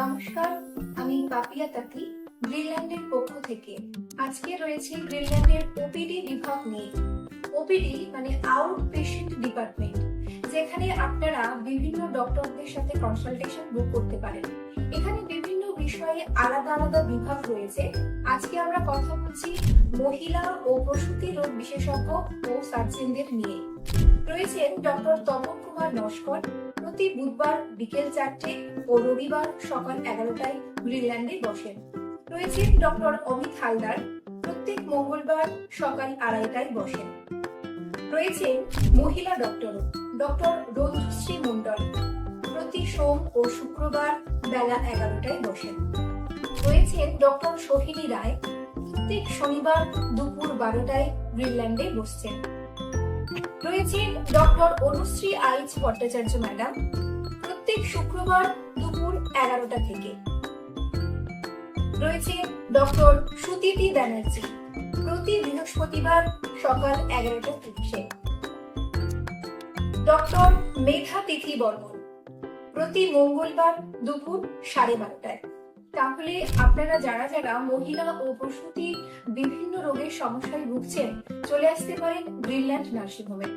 নমস্কার, আমি পাপিয়া তাকি গ্রিনল্যান্ডের পক্ষ থেকে। আজকে রয়েছে গ্রিনল্যান্ডের ওপিডি বিভাগ নিয়ে। ওপিডি মানে আউট পেশেন্ট ডিপার্টমেন্ট, যেখানে আপনারা বিভিন্ন ডক্টরদের সাথে কনসালটেশন বুক করতে পারেন। এখানে বিভিন্ন বিষয়ে আলাদা আলাদা বিভাগ রয়েছে। আজকে আমরা কথা বলছি মহিলা ও প্রসূতি রোগ বিশেষজ্ঞ ও সার্জনদের নিয়ে। রয়েছেন ডক্টর তপন কুমার নস্কর, প্রতি বুধবার বিকেল 4টে ও রবিবার সকাল 11টায় গ্রিনল্যান্ডে বসেন। রয়েছেন ডক্টর অমিত হালদার, প্রত্যেক মঙ্গলবার সকাল 2:30টায় বসেন। রয়েছেন মহিলা ডক্টর রঞ্জুশ্রী মণ্ডল, প্রতি সোম ও শুক্রবার বেলা 11টায় বসেন। রয়েছেন ডক্টর সোহিনী রায়, প্রত্যেক শনিবার দুপুর 12টায় গ্রিনল্যান্ডে বসছেন। রয়েছেন ডক্টর অনুশ্রী আইচ ভট্টাচার্য ম্যাডাম, প্রত্যেক শুক্রবার দুপুর 11টা থেকে। রয়েছে ডক্টর সুতিতি ব্যানার্জি, প্রতি বৃহস্পতিবার সকাল 11:30। ডক্টর মেধা তিথি বর্মন, প্রতি মঙ্গলবার দুপুর 12:30টায়। তাহলে আপনারা যারা যারা মহিলা ও প্রসূতি বিভিন্ন রোগের সমস্যায় ভুগছেন, চলে আসতে পারেন গ্রিনল্যান্ড নার্সিং হোমে।